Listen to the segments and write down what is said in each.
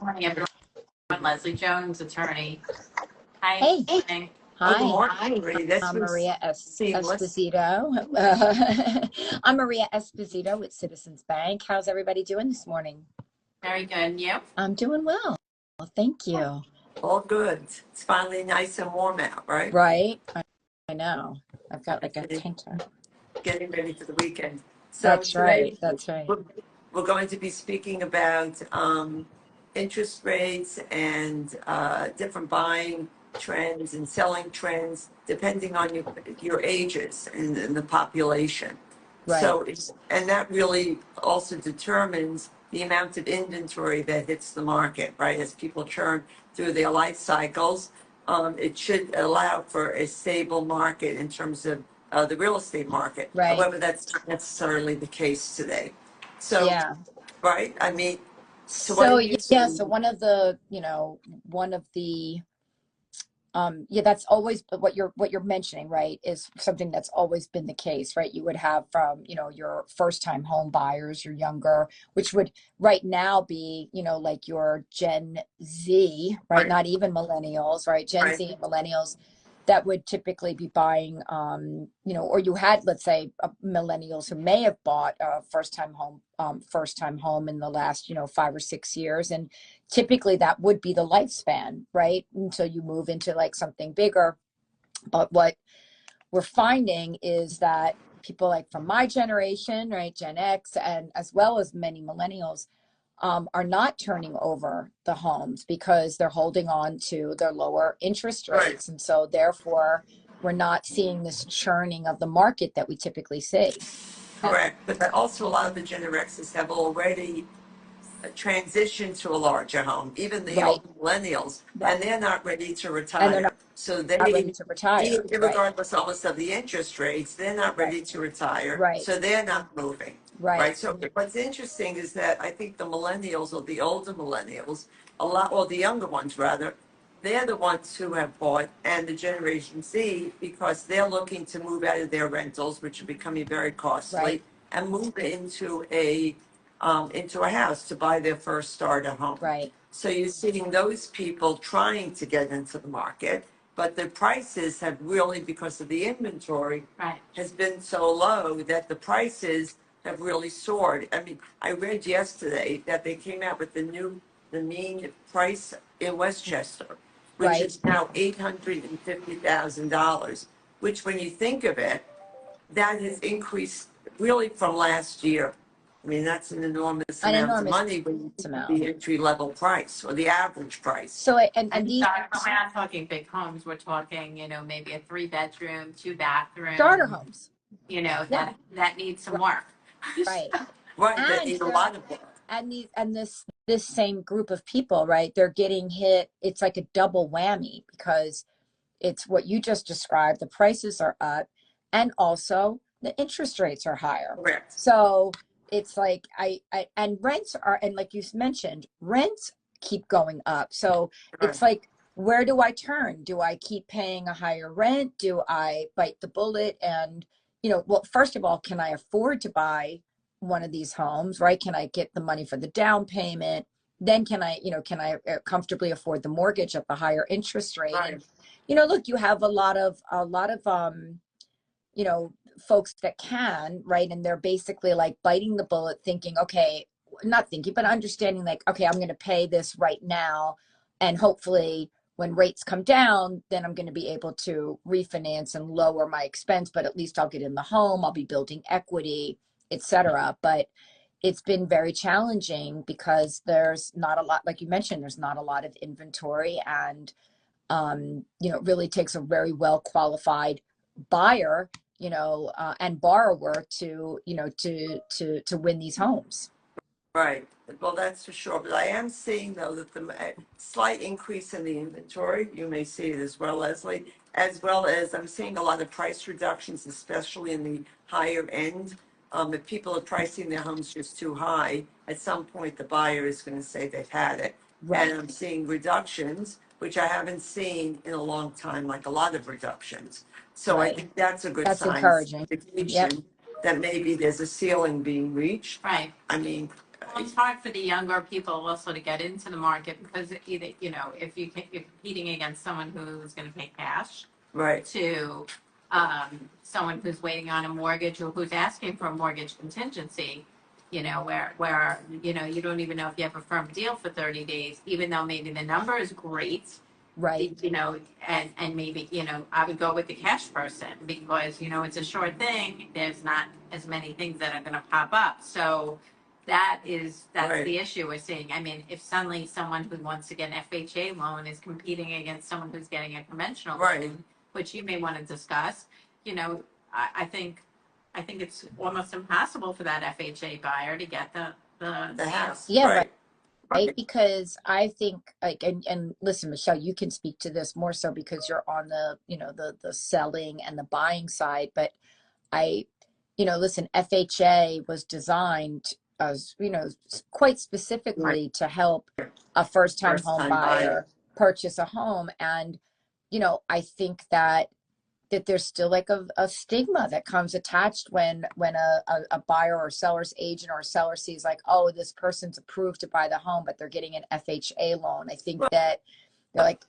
Morning, everyone. Leslie Jones, attorney. Hi. Hey, Morning. Oh, good hi. morning, Marie. This I'm was Maria seamless. Esposito. I'm Maria Esposito with Citizens Bank. How's everybody doing this morning? Very good. And you? I'm doing well. Well, thank you. All good. It's finally nice and warm out, right? Right? I know. I've got like a tank top. Getting ready for the weekend. So That's today right. That's right. we're going to be speaking about interest rates and different buying trends and selling trends depending on your ages and the population. Right. So and that really also determines the amount of inventory that hits the market, right? As people churn through their life cycles, it should allow for a stable market in terms of the real estate market. Right. However, that's not necessarily the case today. So, Yeah. right? I mean, so what So are you yeah, so seeing? one of the yeah, that's always what you're mentioning, right, is something that's always been the case, right? You would have from, your first time home buyers, your younger, which would right now be, like your Gen Z, right? Right, Not even millennials, right? Gen right, Z and millennials that would typically be buying, or you had, let's say, millennials who may have bought a first time home in the last, 5 or 6 years, and typically that would be the lifespan, right? Until you move into like something bigger. But what we're finding is that people like from my generation, right, Gen X, and as well as many millennials, are not turning over the homes because they're holding on to their lower interest right. rates. And so therefore, we're not seeing this churning of the market that we typically see. Correct. But also, a lot of the Gen Xers have already transition to a larger home, even the Right, old millennials, right. and they're not ready to And they're retire. So not ready they, to retire. Right, regardless almost of the interest rates, they're not right, ready to retire. right, So they're not moving. right, Right. So what's interesting is that I think the millennials or the older millennials, a lot, or the younger ones rather, they're the ones who have bought, and the Generation Z, because they're looking to move out of their rentals, which are becoming very right, costly, and move into a house to buy their first starter home. right, So you're seeing those people trying to get into the market, but the prices have really, because of the inventory, Right. has been so low that the prices have really soared. I mean, I read yesterday that they came out with the mean price in Westchester, which right. is now $850,000, which when you think of it, that has increased really from last year. I mean, that's an enormous An amount of enormous money when you think of amount. the entry level price or the average price. So, and And these we're not talking big homes. We're talking, maybe a 3 bedroom, 2 bathroom, starter homes. Yeah, that needs some right, work. right. Right, that And need a they're lot of work. and this same group of people, right? They're getting hit. It's like a double whammy because it's what you just described. The prices are up, and also the interest rates are higher. Correct. So it's like I and rents are, and like you mentioned, rents keep going up. So Right. it's like, where do I turn? Do I keep paying a higher rent? Do I bite the bullet and, well, first of all, can I afford to buy one of these homes, right? Can I get the money for the down payment? Then can I comfortably afford the mortgage at the higher interest rate? And Right. look, you have a lot of you know folks that can, right, and they're basically like biting the bullet, thinking, okay, not thinking but understanding, like, okay, I'm going to pay this right now, and hopefully when rates come down, then I'm going to be able to refinance and lower my expense, but at least I'll get in the home, I'll be building equity, etc. But it's been very challenging because there's not a lot, like you mentioned, there's not a lot of inventory, and it really takes a very well qualified buyer, and borrower to, to win these homes. Right. Well, that's for sure. But I am seeing, though, that the slight increase in the inventory, you may see it as well, Leslie, as well as I'm seeing a lot of price reductions, especially in the higher end. If people are pricing their homes just too high, at some point the buyer is going to say they've had it. And Right. I'm seeing reductions, which I haven't seen in a long time, like a lot of reductions. So I Right. think that's a good That's sign, encouraging. Yep. indication that maybe there's a ceiling being reached. Right. I mean, It's hard for the younger people also to get into the market because either, you know, if you're competing against someone who's going to pay cash Right. to someone who's waiting on a mortgage or who's asking for a mortgage contingency, you know, where you know, you don't even know if you have a firm deal for 30 days, even though maybe the number is great, Right. you know, and maybe, you know, I would go with the cash person because, you know, it's a short thing. There's not as many things that are going to pop up. So that's Right. the issue we're seeing. I mean, if suddenly someone who wants to get an FHA loan is competing against someone who's getting a conventional Right. loan, which you may want to discuss, you know, I think it's almost impossible for that FHA buyer to get The house. Yeah, Right. right. Because I think like, and listen, Michelle, you can speak to this more so because you're on the, you know, the selling and the buying side. But I, you know, listen, FHA was designed as, you know, quite specifically to help a first-time home First-time buyer. buyer purchase a home. And, you know, I think that there's still like a stigma that comes attached when a buyer or seller's agent or seller sees like, oh, this person's approved to buy the home, but they're getting an FHA loan. I think that they're like,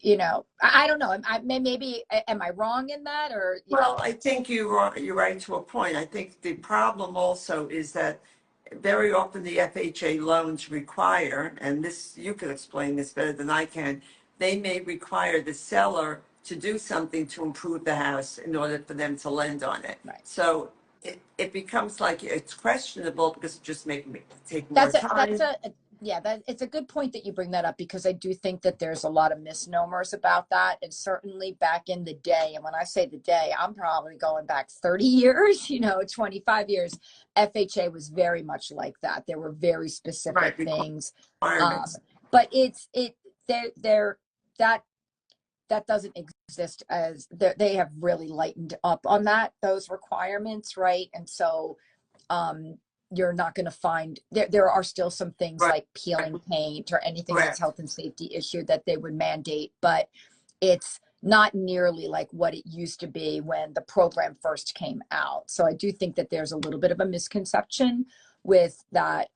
you know, I don't know. Maybe am I wrong in that or? Well, I think you're right to a point. I think the problem also is that very often the FHA loans require, and this, you can explain this better than I can, they may require the seller to do something to improve the house in order for them to lend on it. Right. So it becomes like it's questionable because it just take more time. It's a good point that you bring that up because I do think that there's a lot of misnomers about that. And certainly back in the day, and when I say the day, I'm probably going back 30 years, you know, 25 years, FHA was very much like that. There were very specific things. But that doesn't exist as they have really lightened up on those requirements, right? And so you're not going to find there are still some things like peeling paint or anything that's health and safety issue that they would mandate, but it's not nearly like what it used to be when the program first came out. So I do think that there's a little bit of a misconception with that,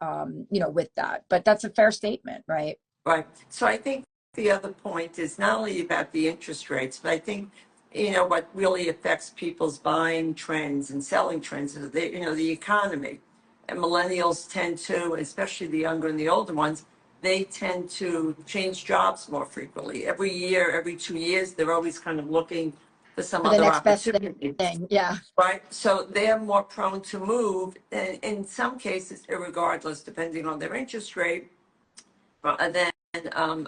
you know, with that, but that's a fair statement, right? Right. So I think the other point is not only about the interest rates, but I think, you know, what really affects people's buying trends and selling trends is the economy. And millennials tend to, especially the younger and the older ones, they tend to change jobs more frequently. Every year, every 2 years, they're always kind of looking for some other opportunity. Yeah. Right. So they're more prone to move, and in some cases, irregardless, depending on their interest rate, than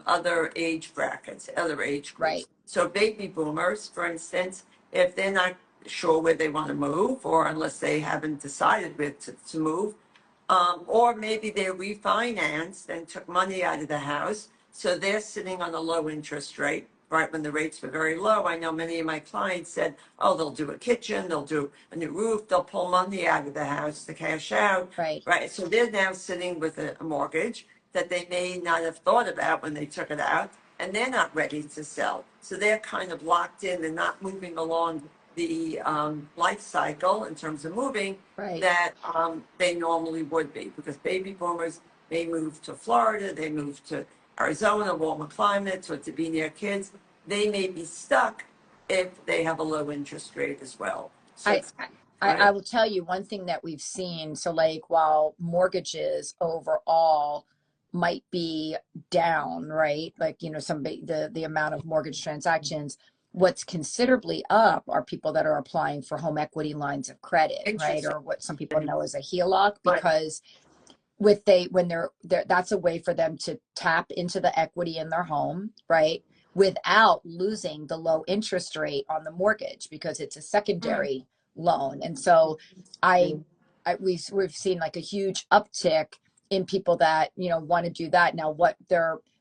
other age brackets, other age groups. Right. So baby boomers, for instance, if they're not sure where they want to move, or unless they haven't decided where to move, or maybe they refinanced and took money out of the house, so they're sitting on a low interest rate, right, when the rates were very low. I know many of my clients said, oh, they'll do a kitchen, they'll do a new roof, they'll pull money out of the house to cash out. Right. So they're now sitting with a mortgage that they may not have thought about when they took it out, and they're not ready to sell. So they're kind of locked in and not moving along the life cycle in terms of moving that they normally would be, because baby boomers may move to Florida, they move to Arizona, warmer climates, or to be near kids. They may be stuck if they have a low interest rate as well. So I will tell you one thing that we've seen. So like while mortgages overall might be down, right? Like, you know, the amount of mortgage transactions, what's considerably up are people that are applying for home equity lines of credit, right? Or what some people know as a HELOC, because that's a way for them to tap into the equity in their home, right? Without losing the low interest rate on the mortgage because it's a secondary loan. And so we've seen like a huge uptick in people that, you know, want to do that. Now,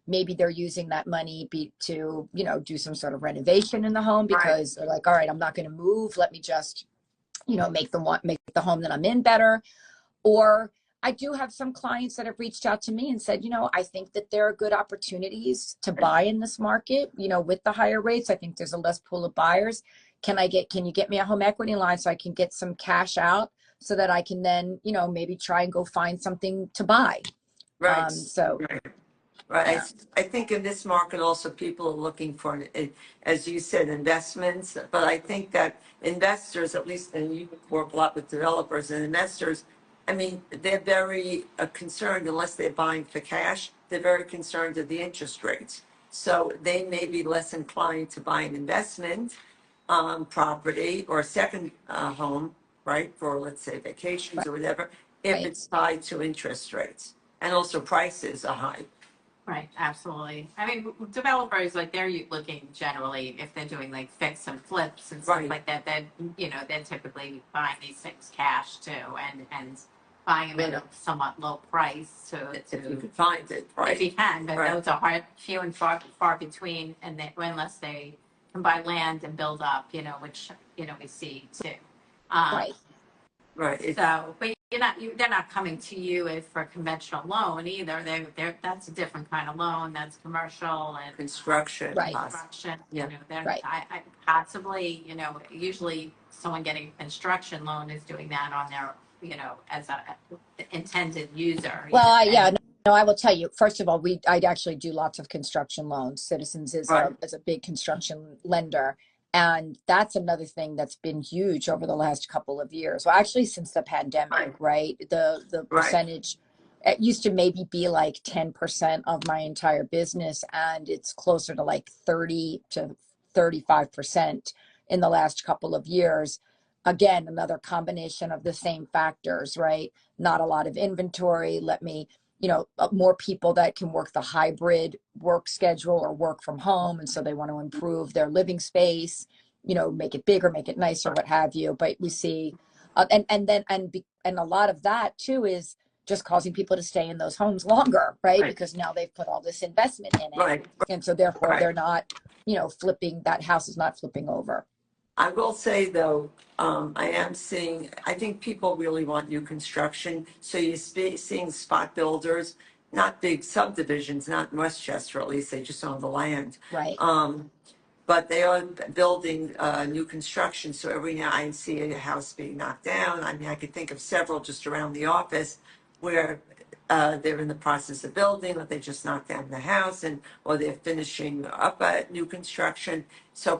maybe they're using that money to, you know, do some sort of renovation in the home because they're like, all right, I'm not going to move. Let me just, you know, make the home that I'm in better. Or I do have some clients that have reached out to me and said, you know, I think that there are good opportunities to buy in this market, you know, with the higher rates. I think there's a less pool of buyers. Can you get me a home equity line so I can get some cash out so that I can then, you know, maybe try and go find something to buy. Right. So Right. Right. yeah, I think in this market also people are looking for, as you said, investments. But I think that investors, at least, and you work a lot with developers and investors, I mean, they're very concerned, unless they're buying for cash, they're very concerned of the interest rates. So they may be less inclined to buy an investment property or a second home, right, for let's say vacations right, or whatever, if right, it's tied to interest rates. And also prices are high. Right, absolutely. I mean, developers, like, they're looking generally, if they're doing like fix and flips and stuff Right. like that, then, you know, they're typically buying these things cash too, and buying them at a Right. somewhat low price If you to, could find it, if you right? can, but Right. those are hard, few and far between, and they, unless they can buy land and build up, you know, which, you know, we see too. Um, right. Right. It's so, but they're not coming to you if for a conventional loan either. That's a different kind of loan. That's commercial and construction, Right. construction. Yeah. You know, they're, Right. I possibly, you know, usually someone getting a construction loan is doing that on their, you know, as a intended user. You Well, know, yeah, and no, I will tell you. First of all, I actually do lots of construction loans. Citizens Right. is a big construction lender, and that's another thing that's been huge over the last couple of years. Well, actually, since the pandemic, right? The Right. percentage, it used to maybe be like 10% of my entire business, and it's closer to like 30 to 35% in the last couple of years. Again, another combination of the same factors, right? Not a lot of inventory. Let me, you know, more people that can work the hybrid work schedule or work from home. And so they want to improve their living space, you know, make it bigger, make it nicer, what have you. But we see, and a lot of that too is just causing people to stay in those homes longer, right? Right. Because now they've put all this investment in it. Right. And so therefore Right. they're not, you know, flipping, that house is not flipping over. I will say though, I am seeing, I think people really want new construction. So you're seeing spot builders, not big subdivisions, not in Westchester, at least they just own the land. Right. But they are building new construction. So every now I see a house being knocked down. I mean, I could think of several just around the office where they're in the process of building, or they just knocked down the house, and or they're finishing up a new construction. So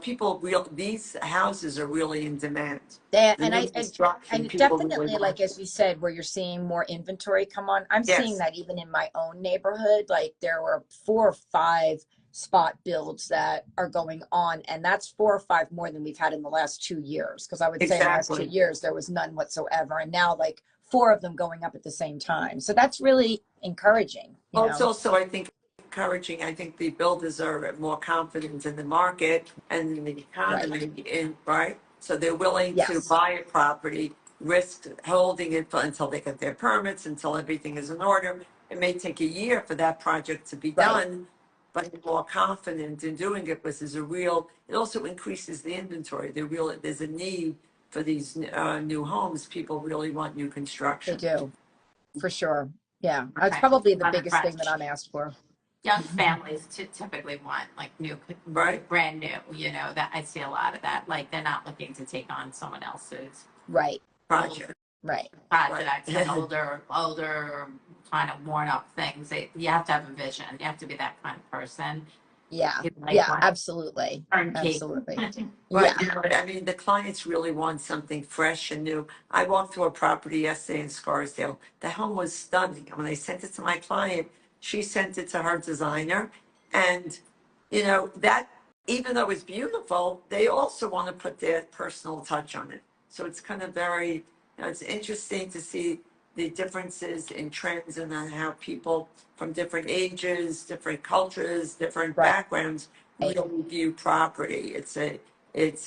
these houses are really in demand. Yeah, The and new construction, and people really definitely, want. like as you said, where you're seeing more inventory come on, I'm seeing Yes, that even in my own neighborhood. Like there were 4 or 5 spot builds that are going on, and that's 4 or 5 more than we've had in the last 2 years. Because I would say in the last two exactly. years there was none whatsoever, and now like 4 of them going up at the same time. So that's really encouraging, you Well, it's know. also, I think, encouraging. I think the builders are more confident in the market and in the Right. economy, right? So they're willing to Yes. buy a property, risk holding it until they get their permits, until everything is in order. It may take a year for that project to be Right. done, but they're more confident in doing it because it also increases the inventory. There's a need for these new homes. People really want new They construction. do, for sure. Yeah, that's right, probably the I'm biggest thing impressed. that I'm asked for. Young families typically want like Right. brand new. You know, that I see a lot of that. Like they're not looking to take on someone else's Right. Project. Right. projects Right. and older, kind of worn up things. You have to have a vision. You have to be that kind of person. Yeah. You like Yeah, want absolutely. turnkey. Absolutely. Right, Yeah. I mean, the clients really want something fresh and new. I walked through a property yesterday in Scarsdale. The home was stunning. When I sent it to my client, she sent it to her designer. And, you know, that, even though it's beautiful, they also want to put their personal touch on it. So it's kind of it's interesting to see the differences in trends and on how people from different ages, different cultures, different Right. backgrounds really view property. It's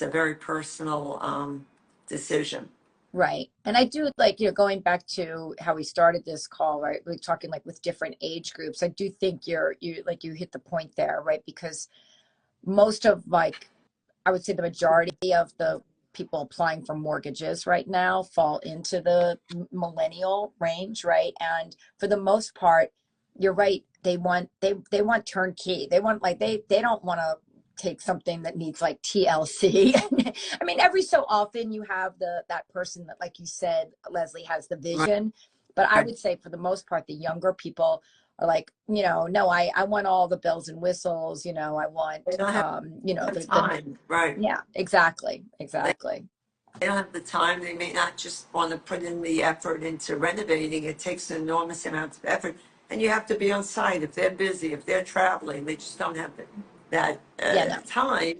a very personal decision. Right. And I do like, you know, going back to how we started this call, right? We're talking like with different age groups. I do think you hit the point there, right? Because most of like, I would say the majority of the people applying for mortgages right now fall into the millennial range, right? And for the most part, you're right. They want turnkey. They want like they don't want to take something that needs like TLC. I mean, every so often you have that person that, like you said, Leslie, has the vision. But I would say for the most part, the younger people are like, no, I want all the bells and whistles, I want, They don't have the time, right? yeah, exactly. They don't have the time. They may not just want to put in the effort into renovating. It takes an enormous amount of effort, and you have to be on site. If they're busy, if they're traveling, they just don't have that Yeah, no. time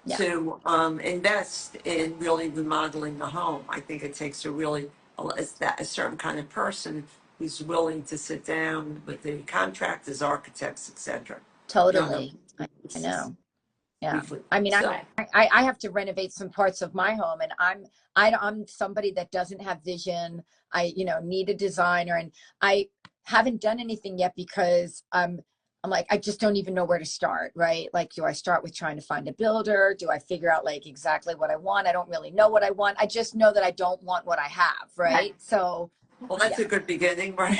Yeah. to invest in really remodeling the home. I think it takes a certain kind of person who's willing to sit down with the contractors, architects, etc. Totally. I know. Yeah. I mean, So, I have to renovate some parts of my home, and I'm somebody that doesn't have vision. I, need a designer, and I haven't done anything yet because I'm like, I just don't even know where to start, right? Like, do I start with trying to find a builder? Do I figure out like exactly what I want? I don't really know what I want. I just know that I don't want what I have, right? So, well, that's a good beginning, right?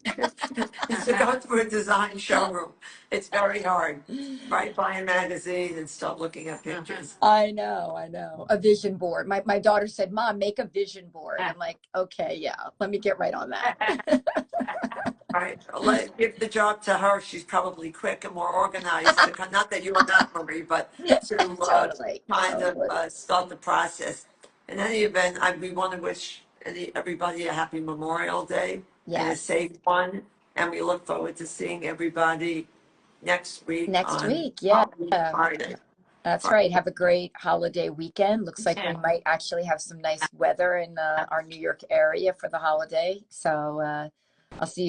To go through a design showroom, it's very hard. Right, buy a magazine and start looking at pictures. I know. A vision board. My daughter said, Mom, make a vision board. I'm like, okay, yeah, let me get right on that. Right, give the job to her. She's probably quick and more organized. Not that you are not, Marie, but to Totally. kind of start the process. In any event, we want to wish everybody a happy Memorial Day and a Yes. safe one. And we look forward to seeing everybody next week. Next on week, yeah. Friday. That's right. Have a great holiday weekend. Looks like we Yeah. might actually have some nice weather in our New York area for the holiday. So I'll see you